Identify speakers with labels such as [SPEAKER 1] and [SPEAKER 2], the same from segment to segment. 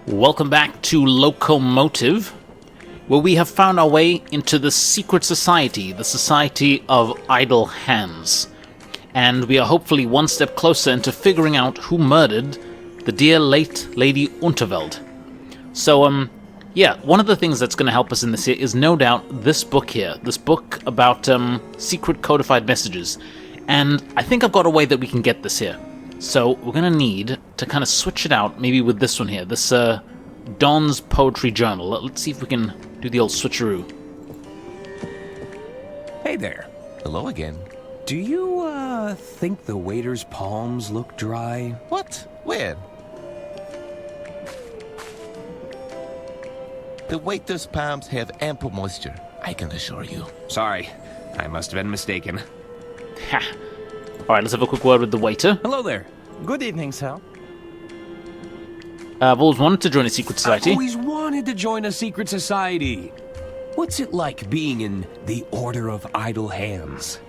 [SPEAKER 1] Welcome back to Locomotive, where we have found our way into the secret society, the Society of Idle Hands. And we are hopefully one step closer into figuring out who murdered the dear late Lady Unterwald. So, yeah, one of the things that's going to help us in this here is no doubt this book here, this book about secret codified messages. And I think I've got a way that we can get this here. So we're going to need to kind of switch it out, maybe with this one here, this Don's Poetry Journal. Let's see if we can do the old switcheroo.
[SPEAKER 2] Hey there. Hello again. Do you, think the waiter's palms look dry? What? Where?
[SPEAKER 3] The waiter's palms have ample moisture, I can assure you.
[SPEAKER 2] Sorry, I must have been mistaken.
[SPEAKER 1] Ha! Alright, let's have a quick word with the waiter.
[SPEAKER 2] Hello there.
[SPEAKER 4] Good evening, sir.
[SPEAKER 1] I've always wanted to join a secret society.
[SPEAKER 2] I've always wanted to join a secret society. What's it like being in the Order of Idle Hands?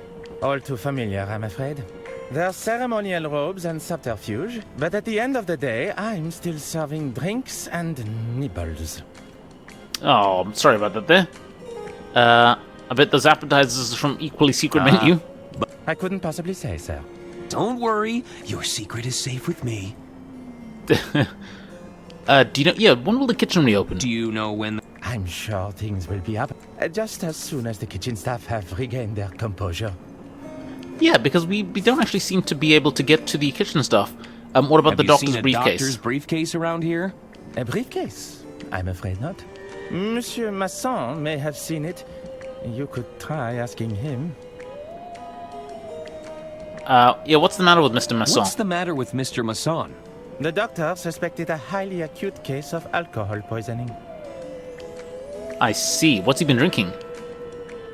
[SPEAKER 4] All too familiar, I'm afraid. There are ceremonial robes and subterfuge, but at the end of the day, I'm still serving drinks and nibbles.
[SPEAKER 1] Oh, I'm sorry about that there. I bet those appetizers are from equally secret menu.
[SPEAKER 4] I couldn't possibly say, sir.
[SPEAKER 2] Don't worry, your secret is safe with me.
[SPEAKER 1] Do you know? Yeah, when will the kitchen reopen?
[SPEAKER 2] Do you know when?
[SPEAKER 4] I'm sure things will be up just as soon as the kitchen staff have regained their composure.
[SPEAKER 1] Yeah, because we don't actually seem to be able to get to the kitchen stuff. What about the doctor's briefcase?
[SPEAKER 2] Have you seen a doctor's briefcase around here?
[SPEAKER 4] A briefcase? I'm afraid not. Monsieur Masson may have seen it. You could try asking him.
[SPEAKER 1] Yeah, what's the matter with Mr. Masson?
[SPEAKER 2] What's the matter with Mr. Masson?
[SPEAKER 4] The doctor suspected a highly acute case of alcohol poisoning.
[SPEAKER 1] I see. What's he been drinking?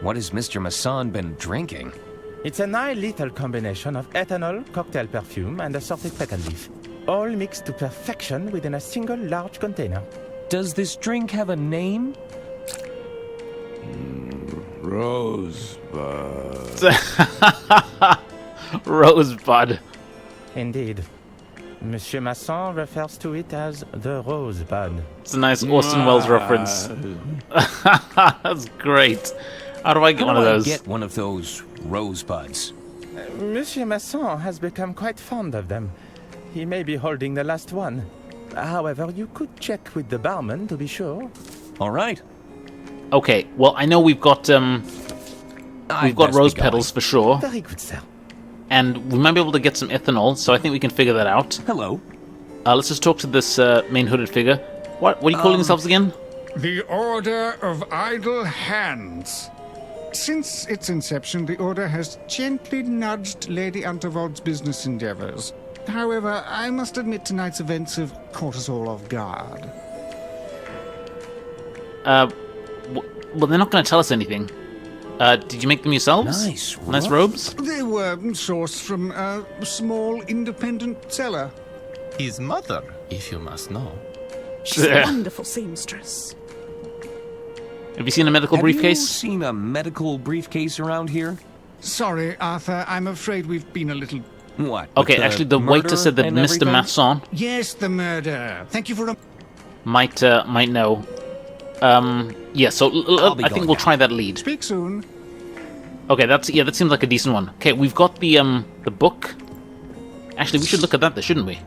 [SPEAKER 2] What has Mr. Masson been drinking?
[SPEAKER 4] It's a nigh-lethal combination of ethanol, cocktail perfume, and assorted petal leaf. All mixed to perfection within a single large container.
[SPEAKER 2] Does this drink have a name?
[SPEAKER 3] Rosebud.
[SPEAKER 1] Rosebud.
[SPEAKER 4] Indeed. Monsieur Masson refers to it as the Rosebud.
[SPEAKER 1] It's a nice Orson Welles reference. That's great. How do I get one of those?
[SPEAKER 2] Get one of those rosebuds.
[SPEAKER 4] Monsieur Masson has become quite fond of them. He may be holding the last one. However, you could check with the barman to be sure.
[SPEAKER 2] All right.
[SPEAKER 1] Okay, well, I know we've got rose petals for sure.
[SPEAKER 4] Very good, sir.
[SPEAKER 1] And we might be able to get some ethanol, so I think we can figure that out.
[SPEAKER 2] Hello.
[SPEAKER 1] Let's just talk to this main hooded figure. What are you calling yourselves again?
[SPEAKER 5] The Order of Idle Hands. Since its inception, the Order has gently nudged Lady Unterwald's business endeavors. However, I must admit tonight's events have caught us all off guard.
[SPEAKER 1] Well, they're not going to tell us anything. Did you make them yourselves? Nice robes?
[SPEAKER 5] They were sourced from a small independent seller.
[SPEAKER 3] His mother, if you must know.
[SPEAKER 6] She's a wonderful seamstress.
[SPEAKER 1] Have you seen a medical briefcase?
[SPEAKER 2] Have you seen a medical briefcase around here?
[SPEAKER 5] Sorry, Arthur, I'm afraid we've been a little...
[SPEAKER 2] What?
[SPEAKER 1] Okay, actually, the waiter said that Mr. Masson
[SPEAKER 5] Yes, the murder. Thank you for...
[SPEAKER 1] might know. Yeah, so I think we'll try that lead.
[SPEAKER 5] Speak soon.
[SPEAKER 1] Okay, that seems like a decent one. Okay, we've got the book. Actually, we should look at that, shouldn't we?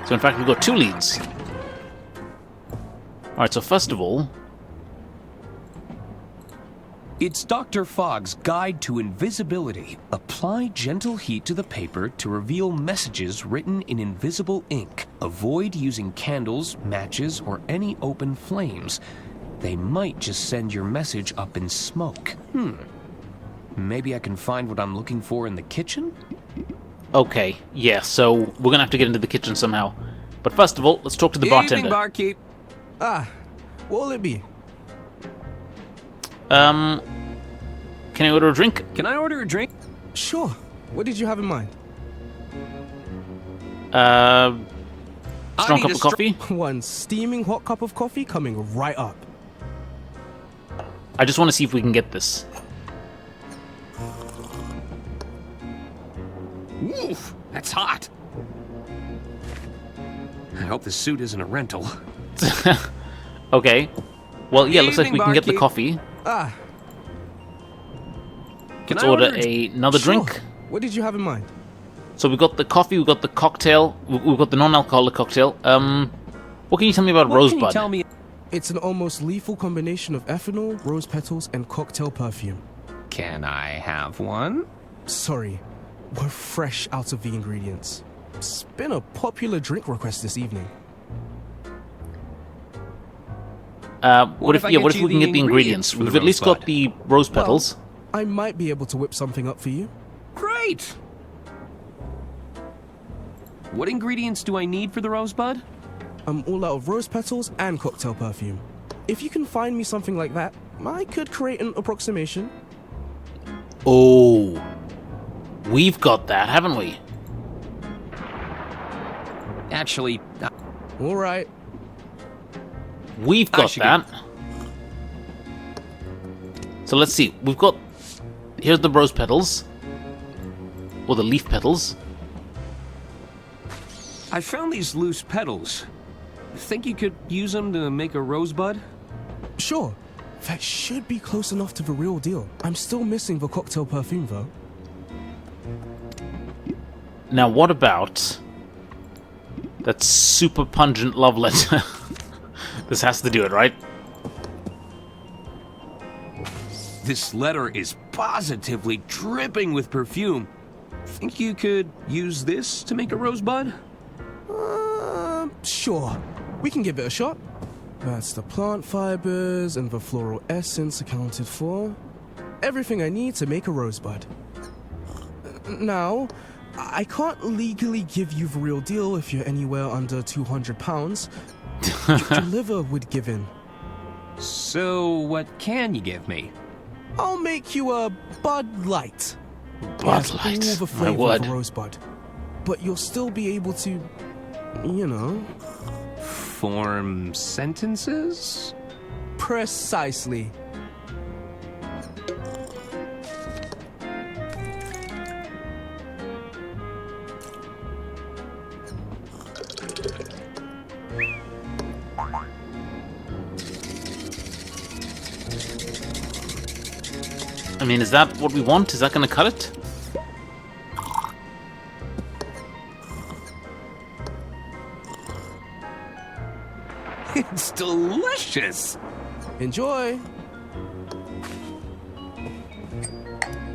[SPEAKER 1] So, in fact, we've got two leads. Alright, so first of all...
[SPEAKER 2] It's Dr. Fogg's Guide to Invisibility. Apply gentle heat to the paper to reveal messages written in invisible ink. Avoid using candles, matches, or any open flames. They might just send your message up in smoke. Maybe I can find what I'm looking for in the kitchen?
[SPEAKER 1] Okay, yeah, so we're gonna have to get into the kitchen somehow. But first of all, let's talk to the bartender.
[SPEAKER 2] Evening, barkeep.
[SPEAKER 7] What will it be?
[SPEAKER 1] Can I order a drink?
[SPEAKER 2] Can I order a drink?
[SPEAKER 7] Sure. What did you have in mind?
[SPEAKER 1] Strong cup of coffee?
[SPEAKER 7] One steaming hot cup of coffee coming right up.
[SPEAKER 1] I just want to see if we can get this.
[SPEAKER 2] Oof, that's hot. I hope the suit isn't a rental.
[SPEAKER 1] Okay. Well, yeah, looks like we can get the
[SPEAKER 2] Barkeep.
[SPEAKER 1] coffee.
[SPEAKER 7] Ah,
[SPEAKER 2] Can
[SPEAKER 1] Let's
[SPEAKER 2] I
[SPEAKER 1] order
[SPEAKER 2] order
[SPEAKER 1] another
[SPEAKER 7] sure.
[SPEAKER 1] drink.
[SPEAKER 7] What did you have in mind?
[SPEAKER 1] So we've got the coffee, we've got the cocktail, we've got the non-alcoholic cocktail. What can you tell me about
[SPEAKER 2] What can you
[SPEAKER 1] Rosebud?
[SPEAKER 2] tell me?
[SPEAKER 7] It's an almost lethal combination of ethanol, rose petals, and cocktail perfume.
[SPEAKER 2] Can I have one?
[SPEAKER 7] Sorry, we're fresh out of the ingredients. It's been a popular drink request this evening.
[SPEAKER 1] What if
[SPEAKER 2] I
[SPEAKER 1] we
[SPEAKER 2] get
[SPEAKER 1] can
[SPEAKER 2] you
[SPEAKER 1] get
[SPEAKER 2] the
[SPEAKER 1] the ingredients?
[SPEAKER 2] ingredients for the
[SPEAKER 1] We've at least got
[SPEAKER 2] Rosebud?
[SPEAKER 1] the rose petals.
[SPEAKER 7] I might be able to whip something up for you.
[SPEAKER 2] Great! What ingredients do I need for the Rosebud?
[SPEAKER 7] I'm all out of rose petals and cocktail perfume. If you can find me something like that, I could create an approximation.
[SPEAKER 1] Oh, we've got that, haven't we?
[SPEAKER 2] Actually,
[SPEAKER 7] All right.
[SPEAKER 1] We've
[SPEAKER 2] I
[SPEAKER 1] got
[SPEAKER 2] should
[SPEAKER 1] that. So let's see. We've got... Here's the rose petals. Or the leaf petals.
[SPEAKER 2] I found these loose petals. Think you could use them to make a Rosebud?
[SPEAKER 7] Sure. That should be close enough to the real deal. I'm still missing the cocktail perfume, though.
[SPEAKER 1] Now, what about... that super pungent love letter? This has to do it, right?
[SPEAKER 2] This letter is positively dripping with perfume. Think you could use this to make a Rosebud?
[SPEAKER 7] Sure. We can give it a shot. That's the plant fibers and the floral essence accounted for. Everything I need to make a rosebud. Now, I can't legally give you the real deal if you're anywhere under 200 pounds. Your liver would give in.
[SPEAKER 2] So, what can you give me?
[SPEAKER 7] I'll make you a Bud Light.
[SPEAKER 1] Bud
[SPEAKER 7] It has
[SPEAKER 1] Light,
[SPEAKER 7] all the
[SPEAKER 1] my
[SPEAKER 7] flavor
[SPEAKER 1] word.
[SPEAKER 7] of a rosebud. But you'll still be able to, you know...
[SPEAKER 2] Form sentences?
[SPEAKER 7] Precisely.
[SPEAKER 1] I mean, is that what we want? Is that going to cut it?
[SPEAKER 2] It's delicious!
[SPEAKER 7] Enjoy.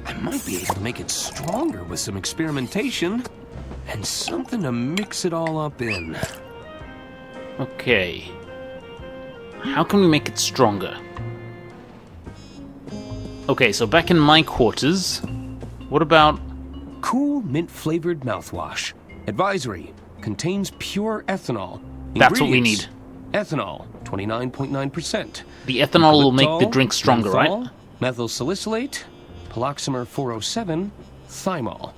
[SPEAKER 2] I might be able to make it stronger with some experimentation. And something to mix it all up in.
[SPEAKER 1] Okay. How can we make it stronger? Okay, so back in my quarters, what about...
[SPEAKER 2] Cool mint-flavored mouthwash. Advisory. Contains pure ethanol.
[SPEAKER 1] That's what we
[SPEAKER 2] Ingredients:
[SPEAKER 1] need.
[SPEAKER 2] Ethanol, 29.9%.
[SPEAKER 1] The ethanol will make the
[SPEAKER 2] Glyptol,
[SPEAKER 1] drink stronger,
[SPEAKER 2] menthol,
[SPEAKER 1] right?
[SPEAKER 2] Methyl salicylate, paloxamer 407, thymol.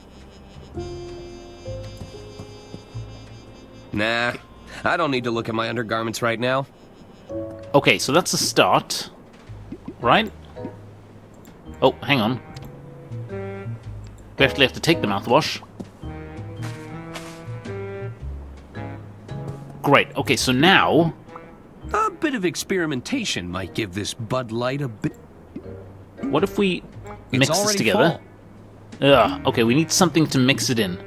[SPEAKER 2] Nah, I don't need to look at my undergarments right now.
[SPEAKER 1] Okay, so that's a start, right? Oh, hang on. We actually have to take the mouthwash. Great, okay, so now...
[SPEAKER 2] A bit of experimentation might give this Bud Light a bit.
[SPEAKER 1] What if we mix this
[SPEAKER 2] already
[SPEAKER 1] together? Ugh, okay, we need something to mix it in.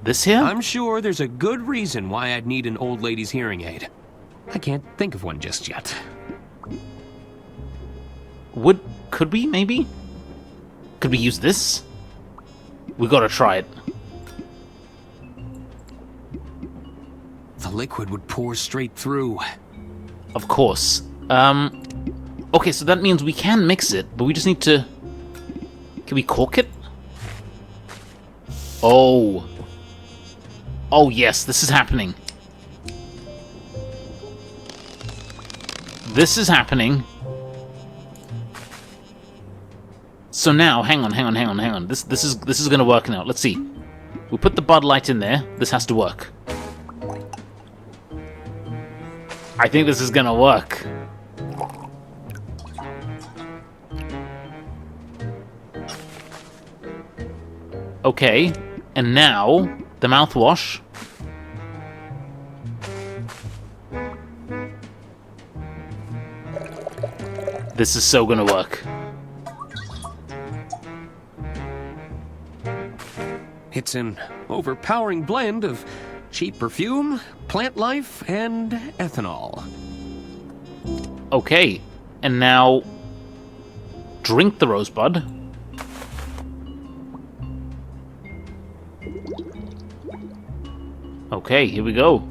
[SPEAKER 1] This here?
[SPEAKER 2] I'm sure there's a good reason why I'd need an old lady's hearing aid. I can't think of one just yet.
[SPEAKER 1] Could we, maybe? Could we use this? We gotta try it.
[SPEAKER 2] The liquid would pour straight through.
[SPEAKER 1] Of course. Okay, so that means we can mix it, but we just need to... Can we cork it? Oh. Oh, yes, this is happening. This is happening. So now, hang on. This is gonna work now. Let's see. We put the Bud Light in there. This has to work. I think this is gonna work. Okay, and now the mouthwash. This is so gonna work.
[SPEAKER 2] It's an overpowering blend of cheap perfume, plant life, and ethanol.
[SPEAKER 1] Okay, and now drink the rosebud. Okay, here we go.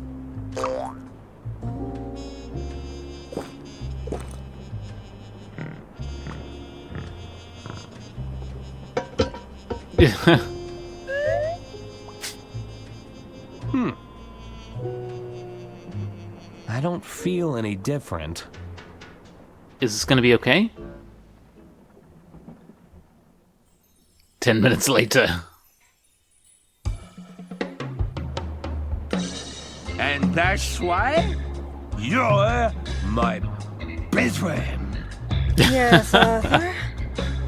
[SPEAKER 2] I don't feel any different.
[SPEAKER 1] Is this gonna be okay? 10 minutes later.
[SPEAKER 2] And that's why you're my best friend.
[SPEAKER 8] Yes, Arthur.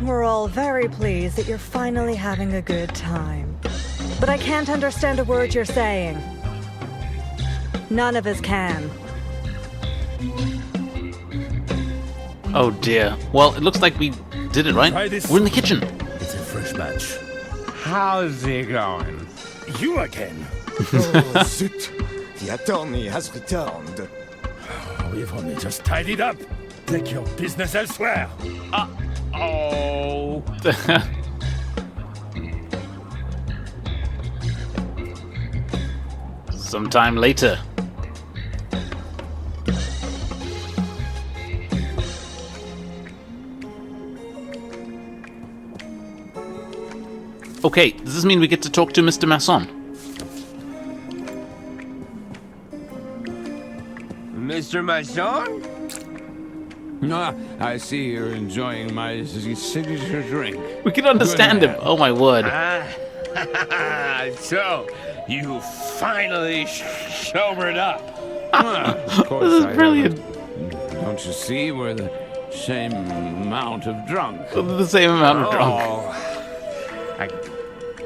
[SPEAKER 8] We're all very pleased that you're finally having a good time. But I can't understand a word you're saying. None of us can.
[SPEAKER 1] Oh dear. Well, it looks like we did it, right?
[SPEAKER 9] Try this.
[SPEAKER 1] We're in the kitchen.
[SPEAKER 9] It's a fresh batch.
[SPEAKER 2] How's it going?
[SPEAKER 9] You again.
[SPEAKER 10] Oh, zit. The attorney has returned.
[SPEAKER 9] We've only just tidied up. Take your business elsewhere.
[SPEAKER 2] Oh.
[SPEAKER 1] Sometime later. Okay, does this mean we get to talk to Mr. Masson?
[SPEAKER 2] Mr. Masson?
[SPEAKER 11] Ah, I see you're enjoying my signature drink.
[SPEAKER 1] We can understand him. Oh my word.
[SPEAKER 2] So, you finally sobered up.
[SPEAKER 11] Of course,
[SPEAKER 1] This is brilliant.
[SPEAKER 11] Don't you see? We're the same amount of drunk.
[SPEAKER 1] The same amount of drunk.
[SPEAKER 2] I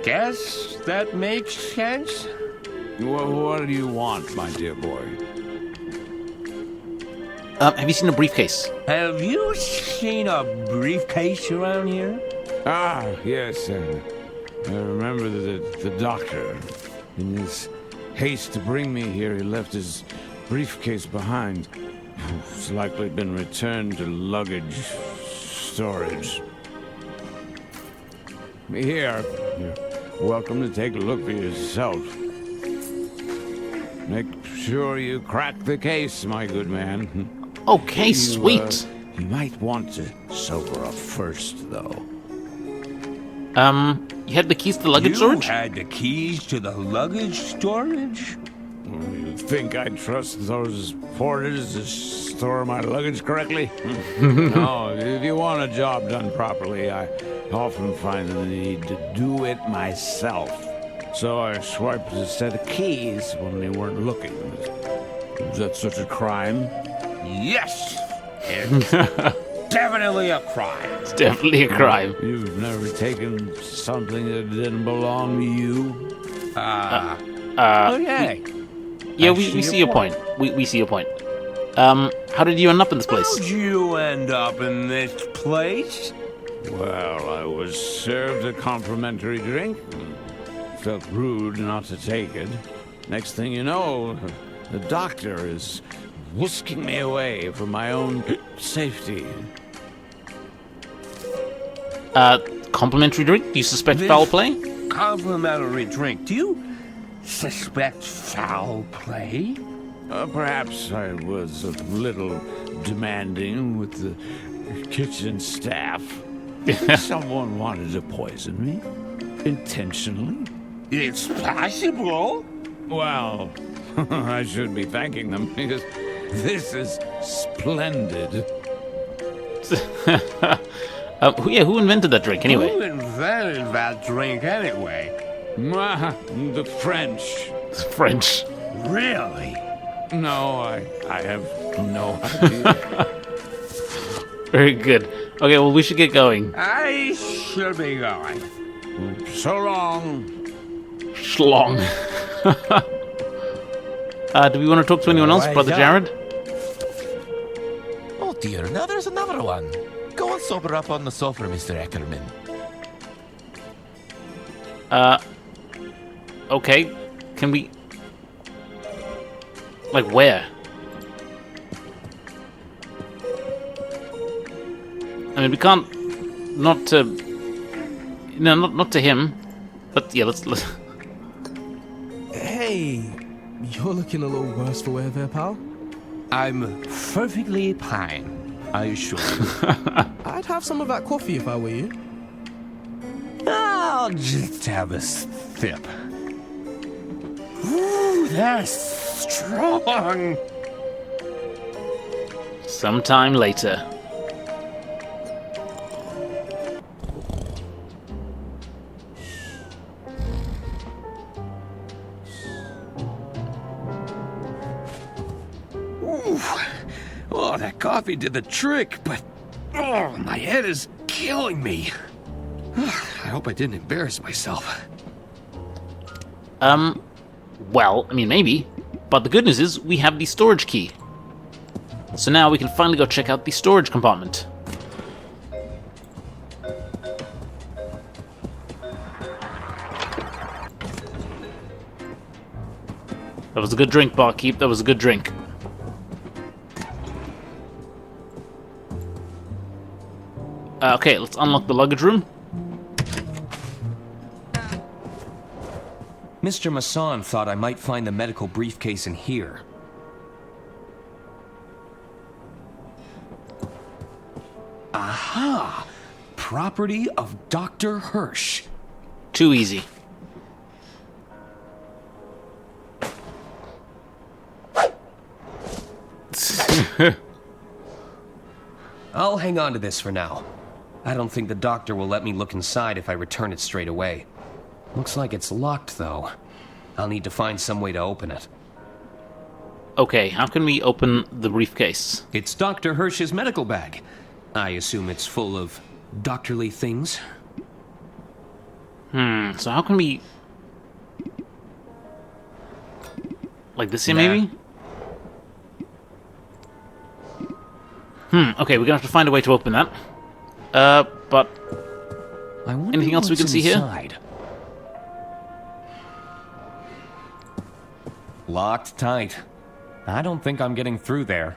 [SPEAKER 2] guess that makes sense.
[SPEAKER 11] What do you want, my dear boy?
[SPEAKER 1] Have you seen a briefcase?
[SPEAKER 2] Have you seen a briefcase around here?
[SPEAKER 11] Ah, yes. I remember the doctor. In his haste to bring me here, he left his briefcase behind. It's likely been returned to luggage storage. Here, you're welcome to take a look for yourself. Make sure you crack the case, my good man.
[SPEAKER 1] Okay, sweet.
[SPEAKER 11] You might want to sober up first, though.
[SPEAKER 1] You had the keys to the luggage storage?
[SPEAKER 2] You had the keys to the luggage storage?
[SPEAKER 11] You think I'd trust those porters to store my luggage correctly? No, if you want a job done properly, I often find the need to do it myself. So I swiped a set of keys when they weren't looking. Is that such a crime?
[SPEAKER 2] Yes! It's definitely a crime.
[SPEAKER 1] It's definitely a crime.
[SPEAKER 11] You've never taken something that didn't belong to you?
[SPEAKER 2] Okay.
[SPEAKER 1] Yeah, we see your point. We see your point. How did you end up in this place?
[SPEAKER 2] How'd you end up in this place?
[SPEAKER 11] Well, I was served a complimentary drink. Felt rude not to take it. Next thing you know, the doctor is whisking me away for my own safety.
[SPEAKER 1] Complimentary drink? Do you suspect foul play?
[SPEAKER 2] Complimentary drink. Do you suspect foul play?
[SPEAKER 11] Perhaps I was a little demanding with the kitchen staff. Someone wanted to poison me. Intentionally.
[SPEAKER 2] It's possible.
[SPEAKER 11] Well, I should be thanking them because this is splendid.
[SPEAKER 1] Who invented that drink anyway?
[SPEAKER 2] Who invented that drink anyway?
[SPEAKER 11] The French.
[SPEAKER 1] It's French.
[SPEAKER 2] Really?
[SPEAKER 11] No, I have no idea.
[SPEAKER 1] Very good. Okay, well, we should get going.
[SPEAKER 2] I should be going.
[SPEAKER 11] So long.
[SPEAKER 1] Schlong. Do we want to talk to anyone else, Brother Jared?
[SPEAKER 3] Oh dear, now there's another one. Go and sober up on the sofa, Mr. Ackerman.
[SPEAKER 1] Okay. Can we... Like, where? I mean, we can't... Not to... No, not to him. But, yeah, let's...
[SPEAKER 7] Hey, you're looking a little worse for wear there, pal.
[SPEAKER 2] I'm perfectly fine, I assure you.
[SPEAKER 7] I'd have some of that coffee if I were you.
[SPEAKER 2] I'll just have a sip. Ooh, that's strong.
[SPEAKER 1] Sometime later.
[SPEAKER 2] Ooh. Oh, that coffee did the trick, but oh, my head is killing me. I hope I didn't embarrass myself.
[SPEAKER 1] Well, I mean, maybe. But the good news is, we have the storage key. So now we can finally go check out the storage compartment. That was a good drink, barkeep. That was a good drink. Okay, let's unlock the luggage room.
[SPEAKER 2] Mr. Masson thought I might find the medical briefcase in here. Aha! Property of Dr. Hirsch.
[SPEAKER 1] Too easy.
[SPEAKER 2] I'll hang on to this for now. I don't think the doctor will let me look inside if I return it straight away. Looks like it's locked, though. I'll need to find some way to open it.
[SPEAKER 1] Okay, how can we open the briefcase?
[SPEAKER 2] It's Dr. Hirsch's medical bag. I assume it's full of doctorly things.
[SPEAKER 1] So how can we... Like this here, maybe? Okay, we're gonna have to find a way to open that. But... anything else we can see
[SPEAKER 2] inside.
[SPEAKER 1] here?
[SPEAKER 2] Locked tight. I don't think I'm getting through there.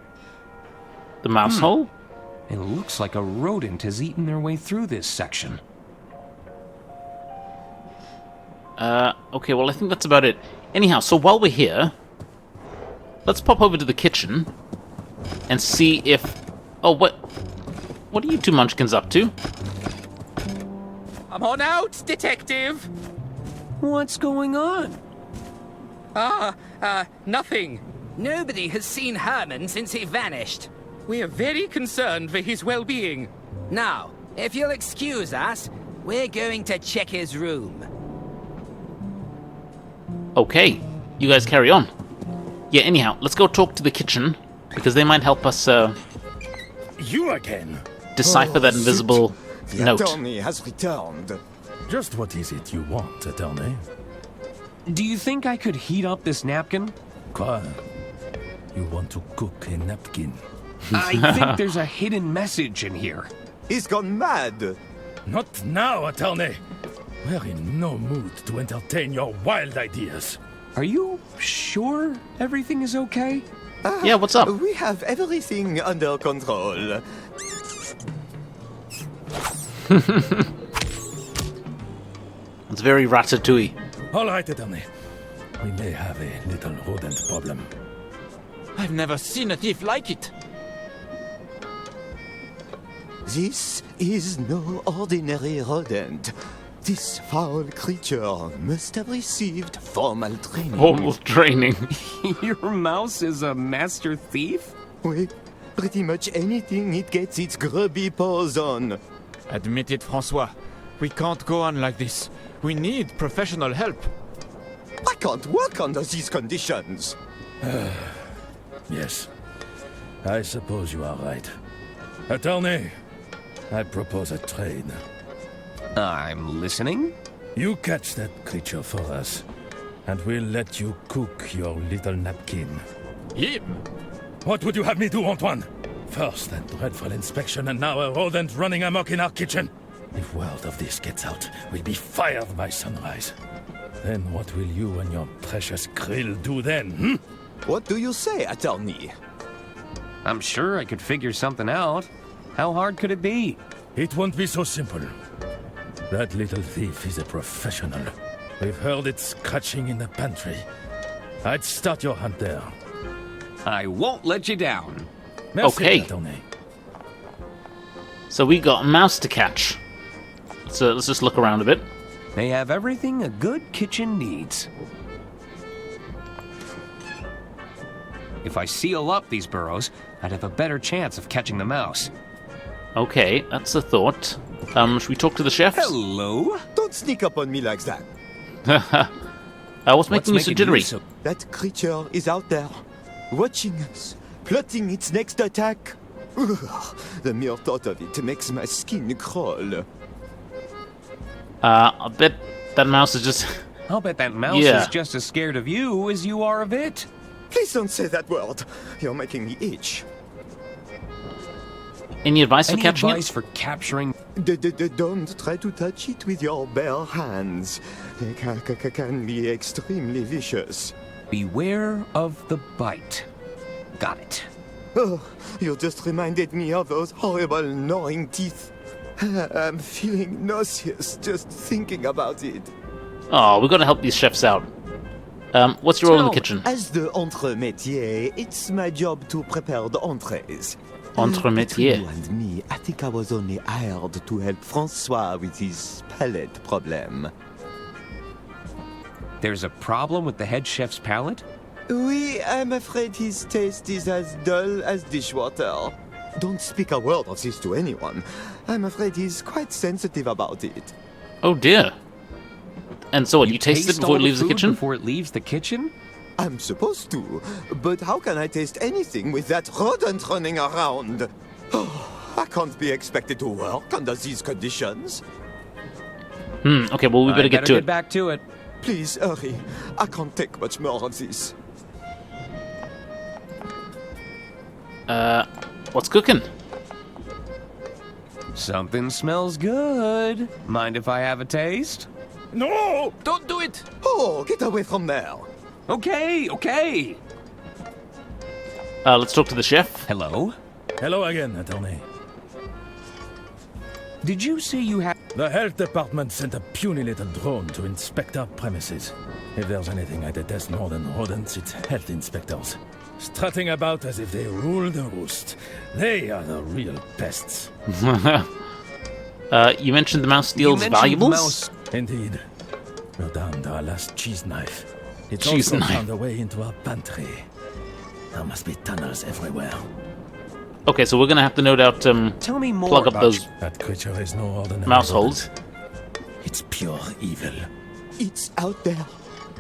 [SPEAKER 1] The mouse hole?
[SPEAKER 2] It looks like a rodent has eaten their way through this section.
[SPEAKER 1] Okay, well, I think that's about it. Anyhow, so while we're here, let's pop over to the kitchen and see if... Oh, what are you two munchkins up to?
[SPEAKER 12] I'm on out, detective!
[SPEAKER 2] What's going on?
[SPEAKER 12] Nothing. Nobody has seen Herman since he vanished. We are very concerned for his well-being.
[SPEAKER 13] Now, if you'll excuse us, we're going to check his room.
[SPEAKER 1] Okay, you guys carry on. Yeah, anyhow, let's go talk to the kitchen, because they might help us,
[SPEAKER 9] You again?
[SPEAKER 1] decipher that invisible
[SPEAKER 10] The
[SPEAKER 1] note.
[SPEAKER 10] attorney has returned.
[SPEAKER 9] Just what is it you want, attorney?
[SPEAKER 2] Do you think I could heat up this napkin?
[SPEAKER 9] Quoi? You want to cook a napkin?
[SPEAKER 2] I think there's a hidden message in here.
[SPEAKER 10] He's gone mad.
[SPEAKER 9] Not now, attorney. We're in no mood to entertain your wild ideas.
[SPEAKER 2] Are you sure everything is okay?
[SPEAKER 1] Yeah, what's up?
[SPEAKER 10] We have everything under control.
[SPEAKER 1] It's very ratatouille.
[SPEAKER 9] All right, attorney. We may have a little rodent problem.
[SPEAKER 3] I've never seen a thief like it.
[SPEAKER 10] This is no ordinary rodent. This foul creature must have received formal training.
[SPEAKER 1] Formal training.
[SPEAKER 2] Your mouse is a master thief?
[SPEAKER 10] Oui, pretty much anything it gets its grubby paws on.
[SPEAKER 3] Admit it, Francois. We can't go on like this. We need professional help.
[SPEAKER 10] I can't work under these conditions.
[SPEAKER 9] Yes, I suppose you are right. Attorney, I propose a trade.
[SPEAKER 2] I'm listening.
[SPEAKER 9] You catch that creature for us, and we'll let you cook your little napkin.
[SPEAKER 3] Him?
[SPEAKER 9] What would you have me do, Antoine? First that dreadful inspection, and now a rodent running amok in our kitchen. If word of this gets out, we'll be fired by sunrise. Then what will you and your precious krill do then, hmm?
[SPEAKER 10] What do you say, attorney?
[SPEAKER 2] I'm sure I could figure something out. How hard could it be?
[SPEAKER 9] It won't be so simple. That little thief is a professional. We've heard it scratching in the pantry. I'd start your hunt there.
[SPEAKER 2] I won't let you down.
[SPEAKER 9] Merci,
[SPEAKER 1] Okay.
[SPEAKER 9] attorney.
[SPEAKER 1] So we got a mouse to catch. So let's just look around a bit.
[SPEAKER 2] They have everything a good kitchen needs. If I seal up these burrows, I'd have a better chance of catching the mouse.
[SPEAKER 1] Okay, that's a thought. Should we talk to the chefs?
[SPEAKER 2] Hello?
[SPEAKER 10] Don't sneak up on me like that.
[SPEAKER 1] What's making you so jittery?
[SPEAKER 10] That creature is out there, watching us, plotting its next attack. Ugh, the mere thought of it makes my skin crawl.
[SPEAKER 1] I bet that mouse is just...
[SPEAKER 2] I'll bet that mouse is just as scared of you as you are of it.
[SPEAKER 10] Please don't say that word. You're making me itch.
[SPEAKER 1] Any advice for
[SPEAKER 2] Any
[SPEAKER 1] catching
[SPEAKER 2] advice
[SPEAKER 1] it?
[SPEAKER 2] for capturing...
[SPEAKER 10] Don't try to touch it with your bare hands. They can be extremely vicious.
[SPEAKER 2] Beware of the bite. Got it.
[SPEAKER 10] Oh, you just reminded me of those horrible gnawing teeth. I'm feeling nauseous just thinking about it.
[SPEAKER 1] Oh, we've got to help these chefs out. What's your role in the kitchen?
[SPEAKER 10] As the entremetier, it's my job to prepare the entrees.
[SPEAKER 1] Entremetier.
[SPEAKER 10] Between you and me, I think I was only hired to help Francois with his palate problem.
[SPEAKER 2] There's a problem with the head chef's palate?
[SPEAKER 10] Oui, I'm afraid his taste is as dull as dishwater. Don't speak a word of this to anyone. I'm afraid he's quite sensitive about it.
[SPEAKER 1] Oh dear. And so what, you taste it before it leaves the kitchen?
[SPEAKER 2] Before it leaves the kitchen?
[SPEAKER 10] I'm supposed to, but how can I taste anything with that rodent running around? Oh, I can't be expected to work under these conditions.
[SPEAKER 1] Okay, well we better get to it.
[SPEAKER 2] Back to it.
[SPEAKER 10] Please hurry. I can't take much more of this.
[SPEAKER 1] What's cooking?
[SPEAKER 2] Something smells good. Mind if I have a taste?
[SPEAKER 9] No!
[SPEAKER 2] Don't do it!
[SPEAKER 10] Oh, get away from there.
[SPEAKER 2] Okay.
[SPEAKER 1] Let's talk to the chef.
[SPEAKER 2] Hello?
[SPEAKER 9] Hello again, attorney.
[SPEAKER 2] Did you say you had...
[SPEAKER 9] The health department sent a puny little drone to inspect our premises. If there's anything I detest more than rodents, it's health inspectors. Strutting about as if they rule the roost. They are the real pests.
[SPEAKER 1] You mentioned the mouse steals valuables?
[SPEAKER 9] Indeed. We're down to our last cheese knife. It's
[SPEAKER 1] Cheese
[SPEAKER 9] also
[SPEAKER 1] knife.
[SPEAKER 9] found a way into our pantry. There must be tunnels everywhere.
[SPEAKER 1] Okay, so we're gonna have to no doubt
[SPEAKER 2] Tell me more
[SPEAKER 1] plug up
[SPEAKER 2] about
[SPEAKER 1] those
[SPEAKER 9] That creature is no ordinary
[SPEAKER 1] mouse
[SPEAKER 9] rodent.
[SPEAKER 1] holes.
[SPEAKER 9] It's pure evil.
[SPEAKER 10] It's out there,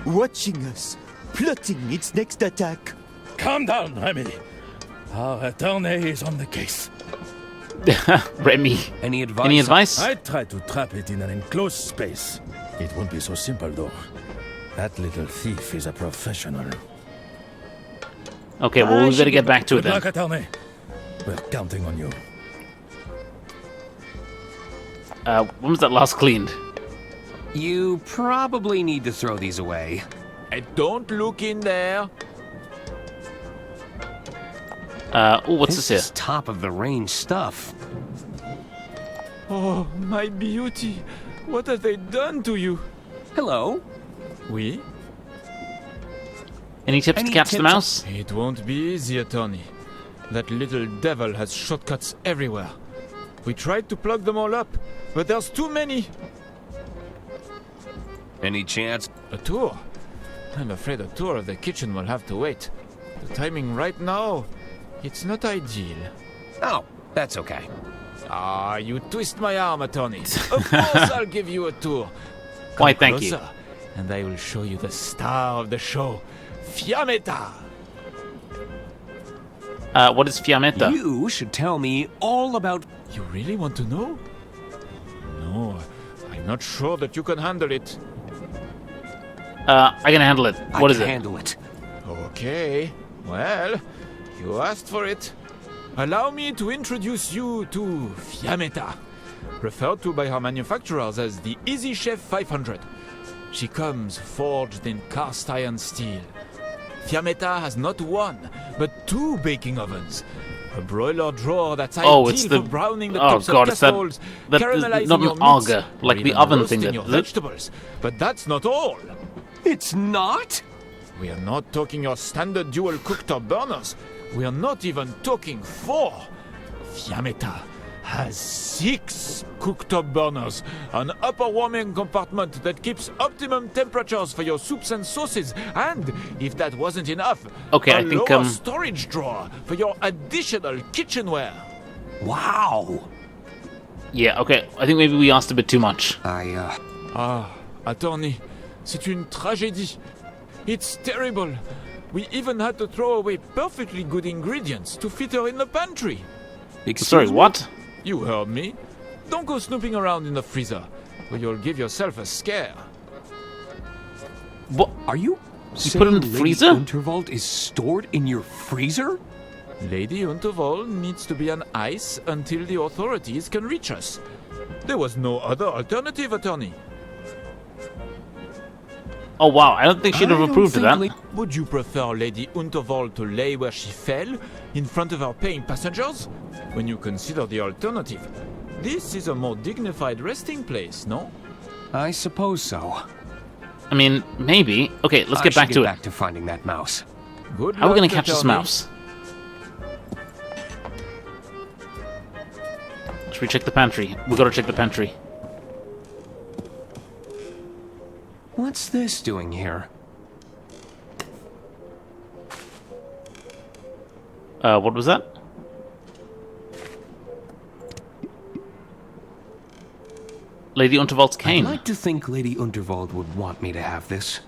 [SPEAKER 10] watching us, plotting its next attack.
[SPEAKER 9] Calm down, Remy. Our attorney is on the case.
[SPEAKER 1] Remy.
[SPEAKER 2] Any advice?
[SPEAKER 1] Any advice?
[SPEAKER 9] I tried to trap it in an enclosed space. It won't be so simple, though. That little thief is a professional.
[SPEAKER 1] Okay, well we better get back to it
[SPEAKER 9] Good
[SPEAKER 1] then.
[SPEAKER 9] luck, attorney. We're counting on you.
[SPEAKER 1] When was that last cleaned?
[SPEAKER 2] You probably need to throw these away.
[SPEAKER 3] Don't look in there.
[SPEAKER 1] What's this here?
[SPEAKER 2] Is top of the range stuff.
[SPEAKER 3] Oh, my beauty. What have they done to you?
[SPEAKER 2] Hello?
[SPEAKER 3] Oui?
[SPEAKER 1] Any tips to catch the mouse?
[SPEAKER 3] It won't be easy, attorney. That little devil has shortcuts everywhere. We tried to plug them all up, but there's too many.
[SPEAKER 2] Any chance?
[SPEAKER 3] A tour? I'm afraid a tour of the kitchen will have to wait. The timing right now, it's not ideal.
[SPEAKER 2] Oh, that's okay.
[SPEAKER 3] Ah, you twist my arm, attorney. Of course I'll give you a tour. Come
[SPEAKER 1] Why, thank you.
[SPEAKER 3] closer, and I will show you the star of the show, Fiammetta.
[SPEAKER 1] What is Fiammetta?
[SPEAKER 2] You should tell me all about...
[SPEAKER 3] You really want to know? No, I not sure that you can handle it.
[SPEAKER 1] I can handle it. What is it?
[SPEAKER 2] I can handle it.
[SPEAKER 3] Okay. Well, you asked for it. Allow me to introduce you to Fiammetta, referred to by her manufacturers as the Easy Chef 500. She comes forged in cast iron steel. Fiammetta has not one, but 2 baking ovens. A broiler drawer that's ideal for browning the tips of casseroles, caramelizing
[SPEAKER 1] not
[SPEAKER 3] your
[SPEAKER 1] an
[SPEAKER 3] meats,
[SPEAKER 1] auger,
[SPEAKER 3] or
[SPEAKER 1] like the
[SPEAKER 3] even
[SPEAKER 1] oven thing.
[SPEAKER 3] roasting your vegetables. But that's not all.
[SPEAKER 2] It's not?
[SPEAKER 3] We are not talking your standard dual cooktop burners. We are not even talking 4. Fiammetta has 6 cooktop burners, an upper warming compartment that keeps optimum temperatures for your soups and sauces, and, if that wasn't enough,
[SPEAKER 1] okay,
[SPEAKER 3] a lower storage drawer for your additional kitchenware.
[SPEAKER 2] Wow!
[SPEAKER 1] Yeah, okay, I think maybe we asked a bit too much.
[SPEAKER 3] Attorney, c'est une tragédie. It's terrible. We even had to throw away perfectly good ingredients to fit her in the pantry.
[SPEAKER 1] Sorry, what?
[SPEAKER 3] You heard me. Don't go snooping around in the freezer, or you'll give yourself a scare.
[SPEAKER 1] What?
[SPEAKER 2] Are you
[SPEAKER 1] put it in the freezer?
[SPEAKER 2] Lady Unterwald is stored in your freezer?
[SPEAKER 3] Lady Unterwald needs to be on ice until the authorities can reach us. There was no other alternative, attorney.
[SPEAKER 1] Oh wow, I don't think she'd have approved of that.
[SPEAKER 3] Would you prefer Lady Unterwald to lay where she fell, in front of her paying passengers? When you consider the alternative, this is a more dignified resting place, no?
[SPEAKER 2] I suppose so.
[SPEAKER 1] I mean, maybe. Okay, let's get back to it.
[SPEAKER 2] Back to finding that mouse.
[SPEAKER 3] Good
[SPEAKER 1] How are we
[SPEAKER 3] luck,
[SPEAKER 1] gonna catch this
[SPEAKER 3] attorney.
[SPEAKER 1] mouse? Should we check the pantry? We gotta check the pantry.
[SPEAKER 2] What's this doing here?
[SPEAKER 1] What was that? Lady Unterwald's cane.
[SPEAKER 2] I'd like to think Lady Unterwald would want me to have this.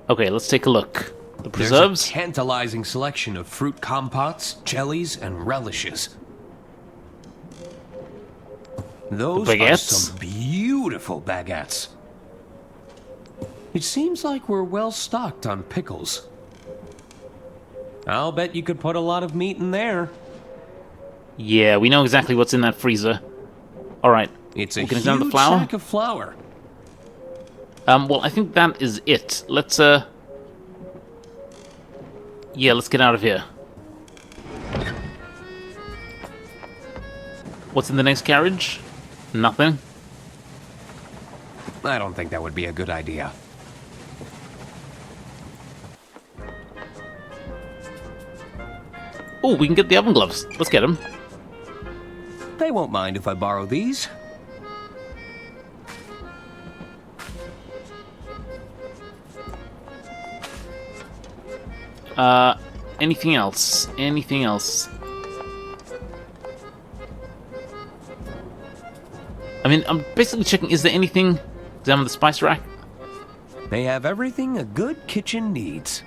[SPEAKER 1] Okay, let's take a look. The preserves?
[SPEAKER 2] There's a tantalizing selection of fruit compotes, jellies, and relishes. Those are
[SPEAKER 1] Baguettes?
[SPEAKER 2] some beautiful baguettes. It seems like we're well stocked on pickles. I'll bet you could put a lot of meat in there.
[SPEAKER 1] Yeah, we know exactly what's in that freezer. Alright,
[SPEAKER 2] It's a
[SPEAKER 1] we can
[SPEAKER 2] huge
[SPEAKER 1] examine the flour.
[SPEAKER 2] sack of flour.
[SPEAKER 1] Well, I think that is it. Let's, yeah, let's get out of here. What's in the next carriage? Nothing.
[SPEAKER 2] I don't think that would be a good idea.
[SPEAKER 1] Oh, we can get the oven gloves. Let's get them.
[SPEAKER 2] They won't mind if I borrow these.
[SPEAKER 1] Anything else? Anything else? I mean, I'm basically checking, is there anything... Examine the spice rack.
[SPEAKER 2] They have everything a good kitchen needs.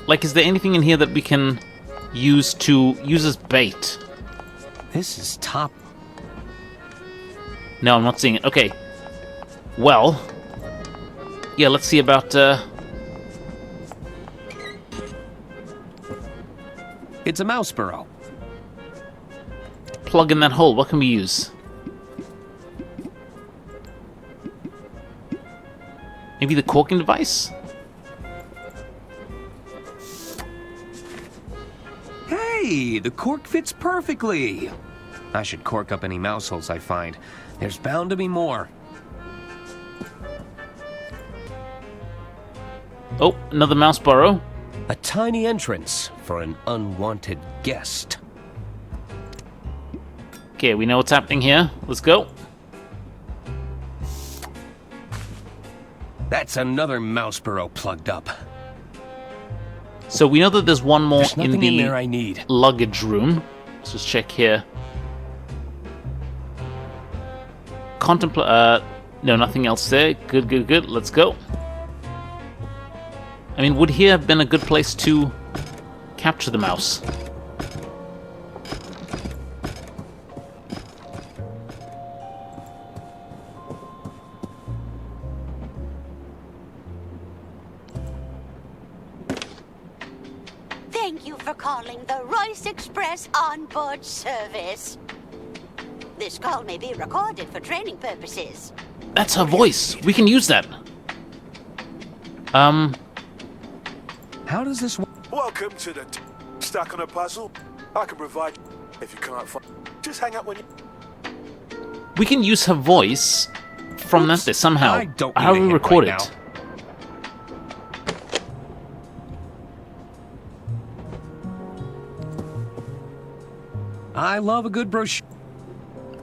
[SPEAKER 1] Like, is there anything in here that we can use as bait?
[SPEAKER 2] This is top.
[SPEAKER 1] No, I'm not seeing it. Okay. Well. Yeah, let's see about,
[SPEAKER 2] It's a mouse burrow.
[SPEAKER 1] plug in that hole. What can we use? Maybe the corking device?
[SPEAKER 2] Hey, the cork fits perfectly. I should cork up any mouse holes I find. There's bound to be more.
[SPEAKER 1] Oh, another mouse burrow.
[SPEAKER 2] A tiny entrance for an unwanted guest.
[SPEAKER 1] Okay, we know what's happening here. Let's go.
[SPEAKER 2] That's another mouse burrow plugged up.
[SPEAKER 1] So we know that there's one more
[SPEAKER 2] There's nothing
[SPEAKER 1] in the
[SPEAKER 2] in there I need.
[SPEAKER 1] luggage room. Let's just check here. No, nothing else there. Good, good, good. Let's go. I mean, would here have been a good place to capture the mouse?
[SPEAKER 14] for calling the Royce Express onboard service. This call may be recorded for training purposes.
[SPEAKER 1] That's her voice. We can use that.
[SPEAKER 2] How does this work?
[SPEAKER 15] Welcome to the stuck on a puzzle. I can provide if you can't find. Just hang up when you.
[SPEAKER 1] We can use her voice from that somehow.
[SPEAKER 2] I don't
[SPEAKER 1] How
[SPEAKER 2] need
[SPEAKER 1] do
[SPEAKER 2] a
[SPEAKER 1] we
[SPEAKER 2] hint
[SPEAKER 1] record
[SPEAKER 2] right
[SPEAKER 1] it?
[SPEAKER 2] I love a good brochure.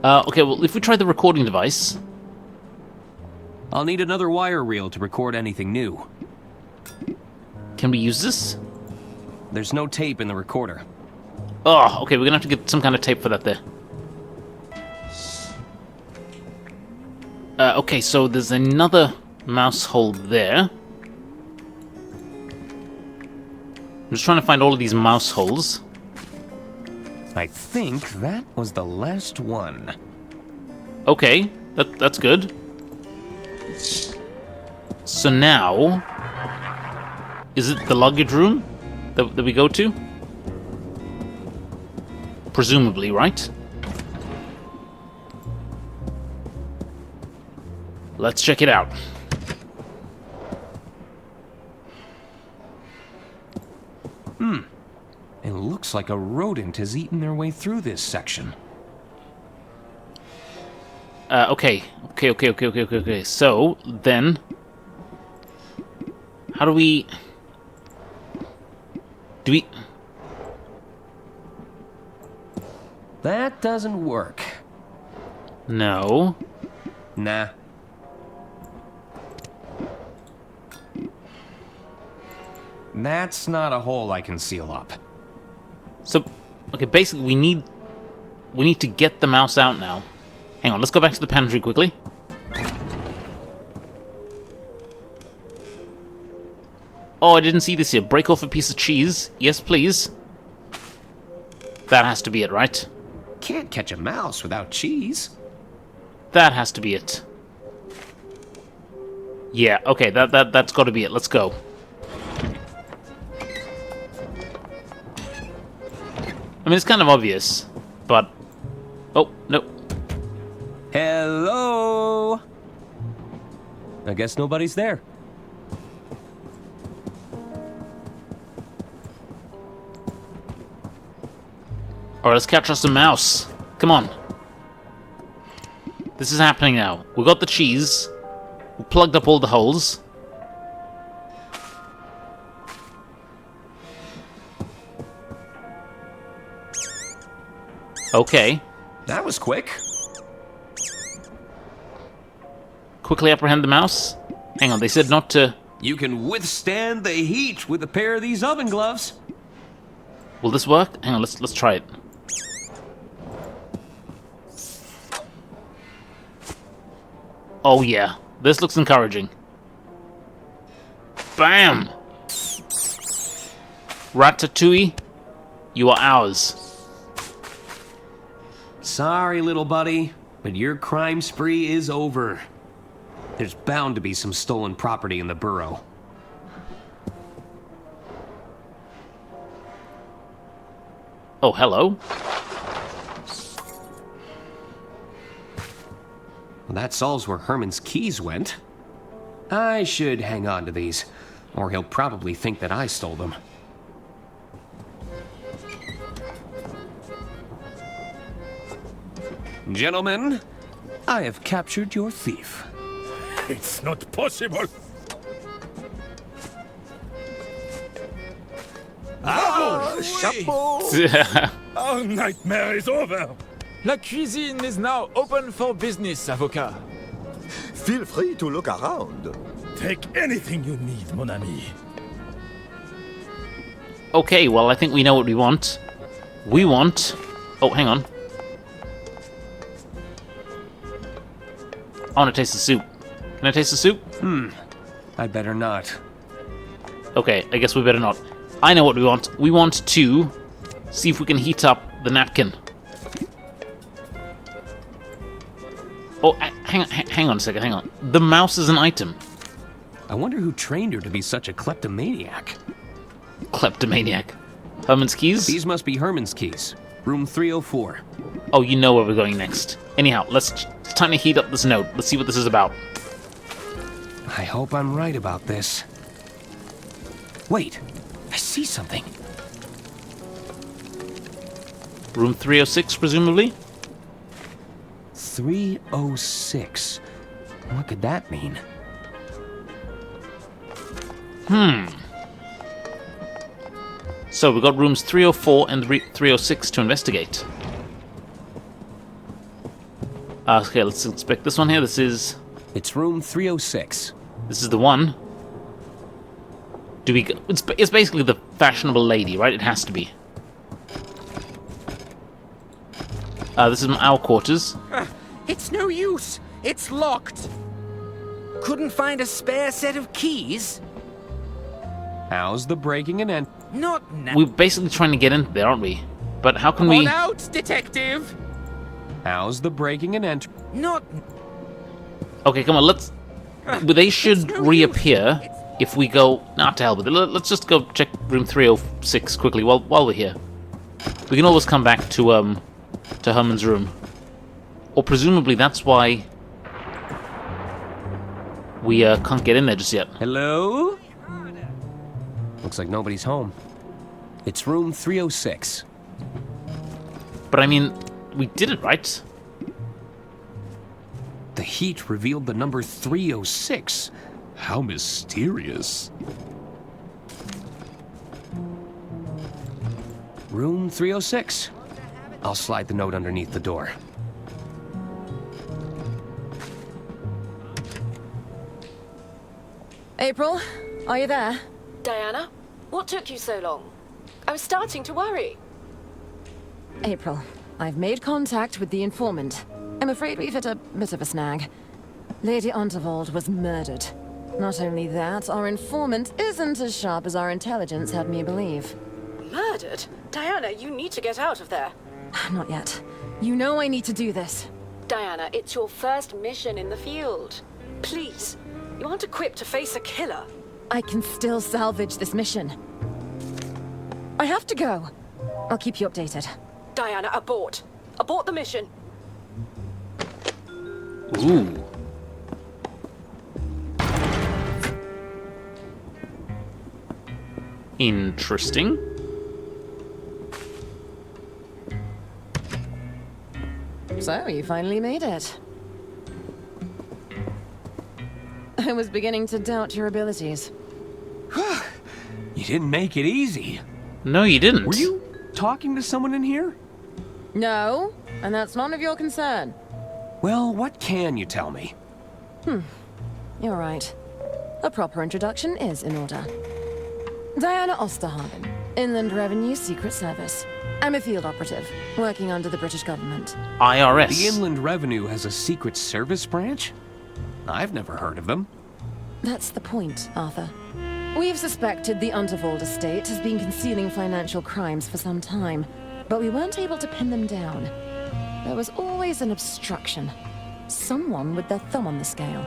[SPEAKER 1] Okay, well, if we try the recording device...
[SPEAKER 2] I'll need another wire reel to record anything new.
[SPEAKER 1] Can we use this?
[SPEAKER 2] There's no tape in the recorder.
[SPEAKER 1] Oh, okay, we're gonna have to get some kind of tape for that there. Okay, so there's another mouse hole there. I'm just trying to find all of these mouse holes.
[SPEAKER 2] I think that was the last one.
[SPEAKER 1] Okay, that's good. So now... Is it the luggage room that we go to? Presumably, right? Let's check it out.
[SPEAKER 2] It looks like a rodent has eaten their way through this section.
[SPEAKER 1] Okay. So, then... How do we...
[SPEAKER 2] That doesn't work.
[SPEAKER 1] No.
[SPEAKER 2] Nah. That's not a hole I can seal up.
[SPEAKER 1] So, okay, basically we need to get the mouse out now. Hang on, let's go back to the pantry quickly. Oh, I didn't see this here. Break off a piece of cheese. Yes, please. That has to be it, right?
[SPEAKER 2] Can't catch a mouse without cheese.
[SPEAKER 1] That has to be it. Yeah, okay, that's got to be it. Let's go. I mean, it's kind of obvious, but... Oh, no.
[SPEAKER 2] Hello? I guess nobody's there.
[SPEAKER 1] Alright, let's catch us a mouse. Come on. This is happening now. We got the cheese. We plugged up all the holes. Okay.
[SPEAKER 2] That was quick.
[SPEAKER 1] Quickly apprehend the mouse. Hang on, they said not to...
[SPEAKER 2] You can withstand the heat with a pair of these oven gloves.
[SPEAKER 1] Will this work? Hang on, let's try it. Oh yeah, this looks encouraging. Bam! Ratatouille, you are ours.
[SPEAKER 2] Sorry, little buddy, but your crime spree is over. There's bound to be some stolen property in the burrow.
[SPEAKER 1] Oh, hello.
[SPEAKER 2] That solves where Herman's keys went. I should hang on to these, or he'll probably think that I stole them. Gentlemen, I have captured your thief.
[SPEAKER 9] It's not possible.
[SPEAKER 3] Chapeau!
[SPEAKER 9] Our nightmare is over.
[SPEAKER 3] La cuisine is now open for business, avocat.
[SPEAKER 15] Feel free to look around.
[SPEAKER 9] Take anything you need, mon ami.
[SPEAKER 1] Okay, well, I think we know what we want. We want... Oh, hang on. I want to taste the soup. Can I taste the soup?
[SPEAKER 2] I'd better not.
[SPEAKER 1] Okay, I guess we better not. I know what we want. We want to see if we can heat up the napkin. Oh, hang on a second, hang on. The mouse is an item.
[SPEAKER 2] I wonder who trained her to be such a kleptomaniac.
[SPEAKER 1] Kleptomaniac. Herman's keys?
[SPEAKER 2] These must be Herman's keys. Room 304.
[SPEAKER 1] Oh, you know where we're going next. Anyhow, it's time to heat up this note. Let's see what this is about.
[SPEAKER 2] I hope I'm right about this. Wait, I see something.
[SPEAKER 1] Room 306, presumably?
[SPEAKER 2] 306. What could that mean?
[SPEAKER 1] So we've got rooms 304 and 306 to investigate. Okay, let's inspect this one here.
[SPEAKER 2] It's room 306.
[SPEAKER 1] This is the one. Do we go? It's basically the fashionable lady, right? It has to be. This is our quarters.
[SPEAKER 12] It's no use. It's locked.
[SPEAKER 13] Couldn't find a spare set of keys?
[SPEAKER 2] How's the breaking and entering?
[SPEAKER 12] Not now.
[SPEAKER 1] We're basically trying to get in there, aren't we? But how can we...
[SPEAKER 12] On out, detective!
[SPEAKER 2] How's the breaking and entering?
[SPEAKER 12] Not...
[SPEAKER 1] Okay, come on, let's... They should reappear if we go... Nah, to hell with it. Let's just go check room 306 quickly while we're here. We can always come back to Herman's room. Or presumably that's why we can't get in there just yet.
[SPEAKER 2] Hello? Looks like nobody's home. It's room 306.
[SPEAKER 1] But I mean, we did it, right?
[SPEAKER 2] The heat revealed the number 306. How mysterious. Room 306. I'll slide the note underneath the door.
[SPEAKER 16] April, are you there?
[SPEAKER 17] Diana, what took you so long? I was starting to worry.
[SPEAKER 16] April, I've made contact with the informant. I'm afraid we've hit a bit of a snag. Lady Unterwald was murdered. Not only that, our informant isn't as sharp as our intelligence had me believe.
[SPEAKER 17] Murdered? Diana, you need to get out of there.
[SPEAKER 16] Not yet. You know I need to do this.
[SPEAKER 17] Diana, it's your first mission in the field. Please, you aren't equipped to face a killer.
[SPEAKER 16] I can still salvage this mission. I have to go. I'll keep you updated.
[SPEAKER 17] Diana, abort. Abort the mission.
[SPEAKER 1] Ooh. Interesting.
[SPEAKER 16] So, you finally made it. I was beginning to doubt your abilities.
[SPEAKER 2] You didn't make it easy.
[SPEAKER 1] No, you didn't.
[SPEAKER 2] Were you talking to someone in here?
[SPEAKER 16] No, and that's none of your concern.
[SPEAKER 2] Well, what can you tell me?
[SPEAKER 16] You're right. A proper introduction is in order. Diana Osterhagen, Inland Revenue Secret Service. I'm a field operative, working under the British government.
[SPEAKER 1] IRS.
[SPEAKER 2] The Inland Revenue has a Secret Service branch? I've never heard of them.
[SPEAKER 16] That's the point, Arthur. We've suspected the Unterwald estate has been concealing financial crimes for some time, but we weren't able to pin them down. There was always an obstruction. Someone with their thumb on the scale.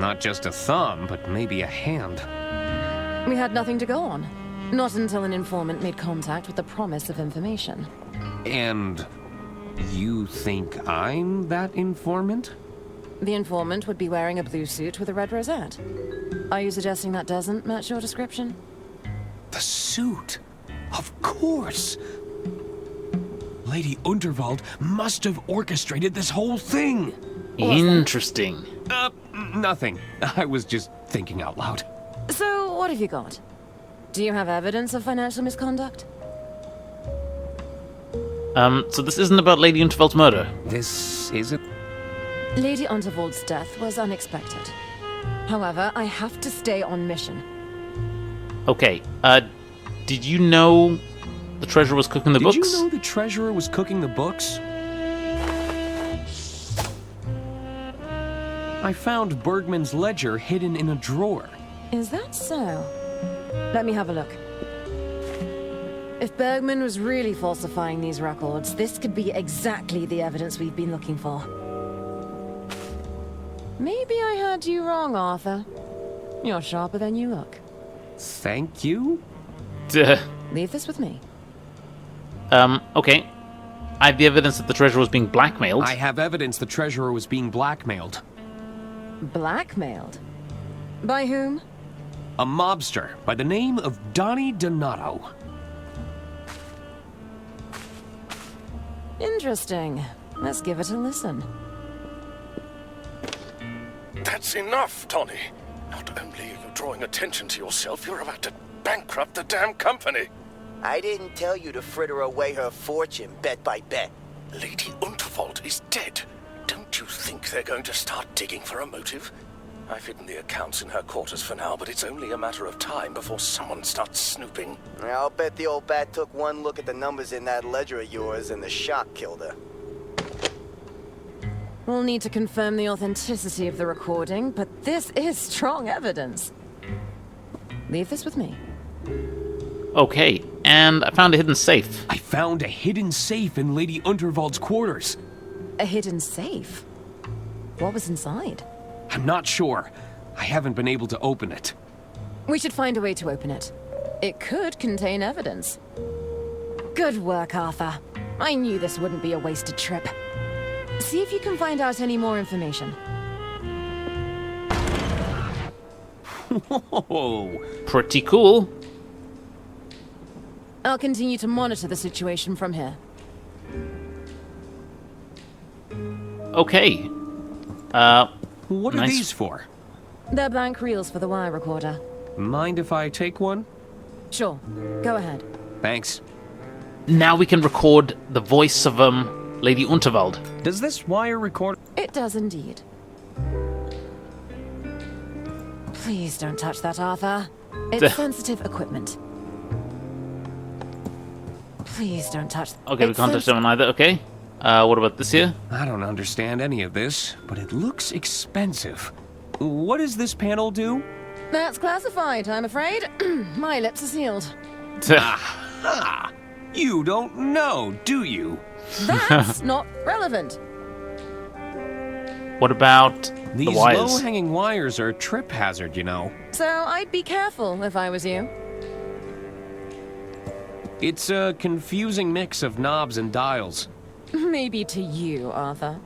[SPEAKER 2] Not just a thumb, but maybe a hand.
[SPEAKER 16] We had nothing to go on. Not until an informant made contact with the promise of information.
[SPEAKER 2] And you think I'm that informant?
[SPEAKER 16] The informant would be wearing a blue suit with a red rosette. Are you suggesting that doesn't match your description?
[SPEAKER 2] The suit? Of course! Lady Unterwald must have orchestrated this whole thing!
[SPEAKER 1] Interesting.
[SPEAKER 2] Nothing. I was just thinking out loud.
[SPEAKER 16] So, what have you got? Do you have evidence of financial misconduct?
[SPEAKER 1] So this isn't about Lady Unterwald's murder?
[SPEAKER 2] This isn't...
[SPEAKER 16] Lady Unterwald's death was unexpected. However, I have to stay on mission.
[SPEAKER 1] Okay, did you know the treasurer was cooking the books?
[SPEAKER 2] Did you know the treasurer was cooking the books? I found Bergman's ledger hidden in a drawer.
[SPEAKER 16] Is that so? Let me have a look. If Bergman was really falsifying these records, this could be exactly the evidence we've been looking for. Maybe I heard you wrong, Arthur. You're sharper than you look.
[SPEAKER 2] Thank you?
[SPEAKER 1] Duh.
[SPEAKER 16] Leave this with me.
[SPEAKER 1] Okay. I have the evidence that the treasurer was being blackmailed.
[SPEAKER 2] I have evidence the treasurer was being blackmailed.
[SPEAKER 16] Blackmailed? By whom?
[SPEAKER 2] A mobster by the name of Donnie Donato.
[SPEAKER 16] Interesting. Let's give it a listen.
[SPEAKER 9] That's enough, Tony. Not only are you drawing attention to yourself, you're about to bankrupt the damn company.
[SPEAKER 18] I didn't tell you to fritter away her fortune bet by bet.
[SPEAKER 9] Lady Unterwald is dead. Don't you think they're going to start digging for a motive? I've hidden the accounts in her quarters for now, but it's only a matter of time before someone starts snooping.
[SPEAKER 18] I'll bet the old bat took one look at the numbers in that ledger of yours and the shock killed her.
[SPEAKER 16] We'll need to confirm the authenticity of the recording, but this is strong evidence. Leave this with me.
[SPEAKER 1] Okay, and I found a hidden safe.
[SPEAKER 2] I found a hidden safe in Lady Unterwald's quarters.
[SPEAKER 16] A hidden safe? What was inside?
[SPEAKER 2] I'm not sure. I haven't been able to open it.
[SPEAKER 16] We should find a way to open it. It could contain evidence. Good work, Arthur. I knew this wouldn't be a wasted trip. See if you can find out any more information.
[SPEAKER 2] Whoa.
[SPEAKER 1] Pretty cool.
[SPEAKER 16] I'll continue to monitor the situation from here.
[SPEAKER 1] Okay.
[SPEAKER 2] What are
[SPEAKER 1] nice.
[SPEAKER 2] these for?
[SPEAKER 16] They're blank reels for the wire recorder.
[SPEAKER 2] Mind if I take one?
[SPEAKER 16] Sure. Go ahead.
[SPEAKER 2] Thanks.
[SPEAKER 1] Now we can record the voice of, Lady Unterwald.
[SPEAKER 2] Does this wire record?
[SPEAKER 16] It does indeed. Please don't touch that, Arthur. It's sensitive equipment. Please don't touch...
[SPEAKER 1] Okay, we can't touch that one either, okay. What about this here?
[SPEAKER 2] I don't understand any of this, but it looks expensive. What does this panel do?
[SPEAKER 16] That's classified, I'm afraid. My lips are sealed.
[SPEAKER 2] Aha! You don't know, do you?
[SPEAKER 16] That's not relevant.
[SPEAKER 1] What about
[SPEAKER 2] these
[SPEAKER 1] the wires?
[SPEAKER 2] low-hanging wires are a trip hazard, you know.
[SPEAKER 16] So I'd be careful if I was you.
[SPEAKER 2] It's a confusing mix of knobs and dials.
[SPEAKER 16] Maybe to you, Arthur.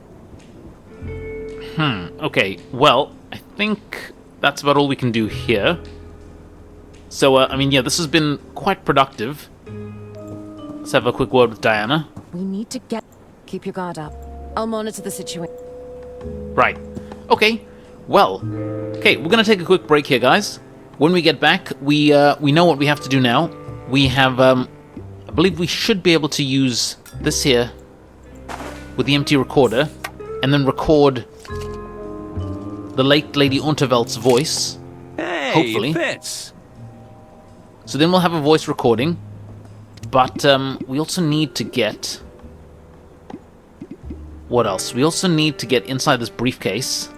[SPEAKER 1] Okay, well, I think that's about all we can do here. So, I mean, yeah, this has been quite productive. Let's have a quick word with Diana.
[SPEAKER 16] We need to keep your guard up. I'll monitor the situation.
[SPEAKER 1] Right. Okay. Well. Okay, we're gonna take a quick break here, guys. When we get back, we know what we have to do now. We have, I believe we should be able to use this here with the empty recorder, and then record the late Lady Unterwald's voice.
[SPEAKER 2] Hey,
[SPEAKER 1] hopefully.
[SPEAKER 2] It fits.
[SPEAKER 1] So then we'll have a voice recording, but we also need to get... What else? We also need to get inside this briefcase.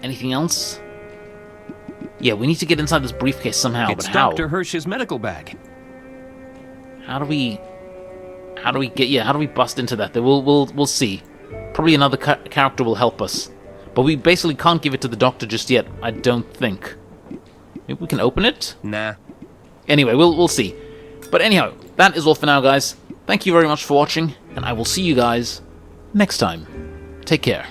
[SPEAKER 1] Anything else? Yeah, we need to get inside this briefcase somehow,
[SPEAKER 2] It's
[SPEAKER 1] but how?
[SPEAKER 2] Dr. Hirsch's medical bag.
[SPEAKER 1] How do we bust into that? We'll see. Probably another character will help us. But we basically can't give it to the doctor just yet, I don't think. Maybe we can open it?
[SPEAKER 2] Nah.
[SPEAKER 1] Anyway, we'll see. But anyhow, that is all for now, guys. Thank you very much for watching, and I will see you guys next time. Take care.